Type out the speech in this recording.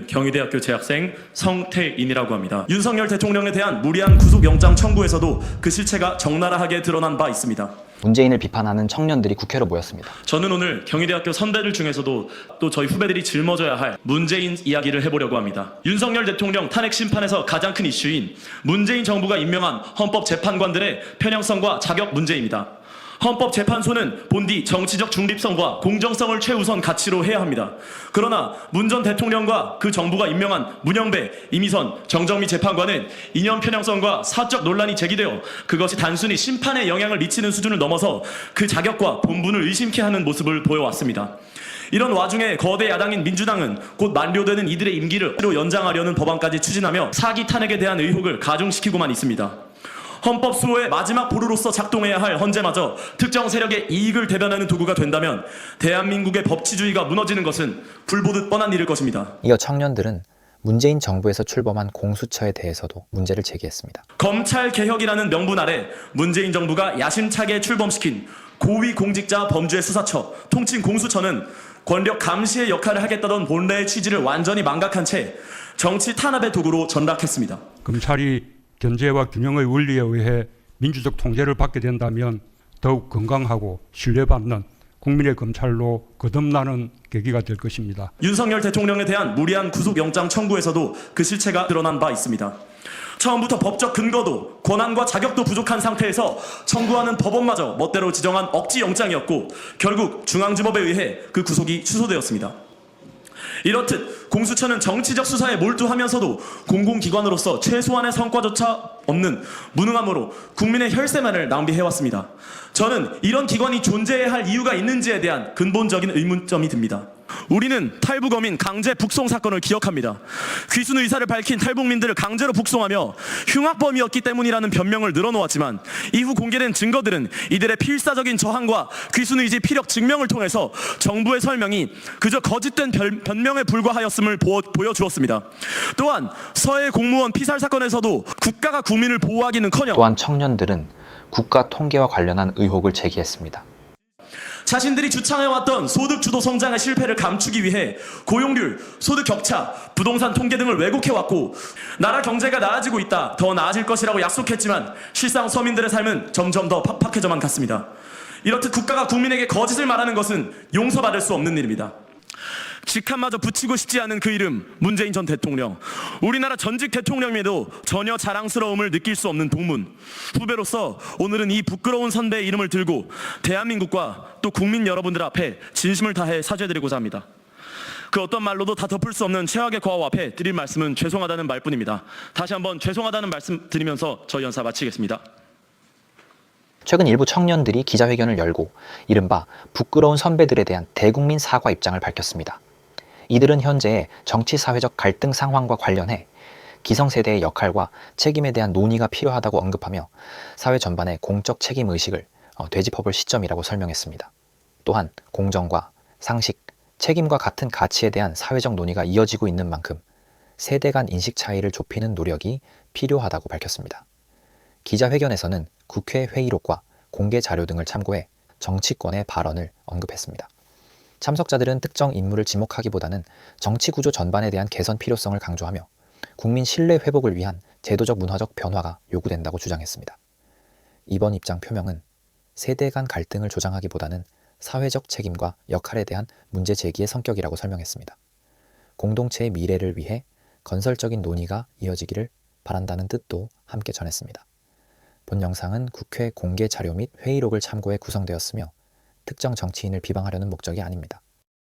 경희대학교 재학생 성태인이라고 합니다. 윤석열 대통령에 대한 무리한 구속영장 청구에서도 그 실체가 적나라하게 드러난 바 있습니다. 문재인을 비판하는 청년들이 국회로 모였습니다. 저는 오늘 경희대학교 선배들 중에서도 또 저희 후배들이 짊어져야 할 문재인 이야기를 해보려고 합니다. 윤석열 대통령 탄핵 심판에서 가장 큰 이슈인 문재인 정부가 임명한 헌법재판관들의 편향성과 자격 문제입니다. 헌법재판소는 본디 정치적 중립성과 공정성을 최우선 가치로 해야 합니다. 그러나 문 전 대통령과 그 정부가 임명한 문영배, 이미선, 정정미 재판관은 이념 편향성과 사적 논란이 제기되어 그것이 단순히 심판에 영향을 미치는 수준을 넘어서 그 자격과 본분을 의심케 하는 모습을 보여왔습니다. 이런 와중에 거대 야당인 민주당은 곧 만료되는 이들의 임기를 연장하려는 법안까지 추진하며 사기 탄핵에 대한 의혹을 가중시키고만 있습니다. 헌법 수호의 마지막 보루로서 작동해야 할 헌재마저 특정 세력의 이익을 대변하는 도구가 된다면 대한민국의 법치주의가 무너지는 것은 불보듯 뻔한 일일 것입니다. 이어 청년들은 문재인 정부에서 출범한 공수처에 대해서도 문제를 제기했습니다. 검찰개혁이라는 명분 아래 문재인 정부가 야심차게 출범시킨 고위공직자 범죄 수사처, 통칭 공수처는 권력 감시의 역할을 하겠다던 본래의 취지를 완전히 망각한 채 정치 탄압의 도구로 전락했습니다. 검찰이 견제와 균형의 원리에 의해 민주적 통제를 받게 된다면 더욱 건강하고 신뢰받는 국민의 검찰로 거듭나는 계기가 될 것입니다. 윤석열 대통령에 대한 무리한 구속영장 청구에서도 그 실체가 드러난 바 있습니다. 처음부터 법적 근거도 권한과 자격도 부족한 상태에서 청구하는 법원마저 멋대로 지정한 억지 영장이었고 결국 중앙지법에 의해 그 구속이 취소되었습니다. 이렇듯 공수처는 정치적 수사에 몰두하면서도 공공기관으로서 최소한의 성과조차 없는 무능함으로 국민의 혈세만을 낭비해왔습니다. 저는 이런 기관이 존재해야 할 이유가 있는지에 대한 근본적인 의문점이 듭니다. 우리는 탈북어민 강제 북송 사건을 기억합니다. 귀순 의사를 밝힌 탈북민들을 강제로 북송하며 흉악범이었기 때문이라는 변명을 늘어놓았지만 이후 공개된 증거들은 이들의 필사적인 저항과 귀순 의지 피력 증명을 통해서 정부의 설명이 그저 거짓된 변명에 불과하였음을 보여주었습니다. 또한 서해 공무원 피살 사건에서도 국가가 국민을 보호하기는커녕 또한 청년들은 국가 통계와 관련한 의혹을 제기했습니다. 자신들이 주창해왔던 소득 주도 성장의 실패를 감추기 위해 고용률, 소득 격차, 부동산 통계 등을 왜곡해왔고 나라 경제가 나아지고 있다, 더 나아질 것이라고 약속했지만 실상 서민들의 삶은 점점 더 팍팍해져만 갔습니다. 이렇듯 국가가 국민에게 거짓을 말하는 것은 용서받을 수 없는 일입니다. 직함마저 붙이고 싶지 않은 그 이름, 문재인 전 대통령. 우리나라 전직 대통령에도 전혀 자랑스러움을 느낄 수 없는 동문. 후배로서 오늘은 이 부끄러운 선배의 이름을 들고 대한민국과 또 국민 여러분들 앞에 진심을 다해 사죄드리고자 합니다. 그 어떤 말로도 다 덮을 수 없는 최악의 과오 앞에 드릴 말씀은 죄송하다는 말뿐입니다. 다시 한번 죄송하다는 말씀 드리면서 저희 연사 마치겠습니다. 최근 일부 청년들이 기자회견을 열고 이른바 부끄러운 선배들에 대한 대국민 사과 입장을 밝혔습니다. 이들은 현재의 정치사회적 갈등 상황과 관련해 기성세대의 역할과 책임에 대한 논의가 필요하다고 언급하며 사회 전반의 공적 책임의식을 되짚어볼 시점이라고 설명했습니다. 또한 공정과 상식, 책임과 같은 가치에 대한 사회적 논의가 이어지고 있는 만큼 세대 간 인식 차이를 좁히는 노력이 필요하다고 밝혔습니다. 기자회견에서는 국회 회의록과 공개 자료 등을 참고해 정치권의 발언을 언급했습니다. 참석자들은 특정 인물을 지목하기보다는 정치 구조 전반에 대한 개선 필요성을 강조하며 국민 신뢰 회복을 위한 제도적 문화적 변화가 요구된다고 주장했습니다. 이번 입장 표명은 세대 간 갈등을 조장하기보다는 사회적 책임과 역할에 대한 문제 제기의 성격이라고 설명했습니다. 공동체의 미래를 위해 건설적인 논의가 이어지기를 바란다는 뜻도 함께 전했습니다. 본 영상은 국회 공개 자료 및 회의록을 참고해 구성되었으며 특정 정치인을 비방하려는 목적이 아닙니다.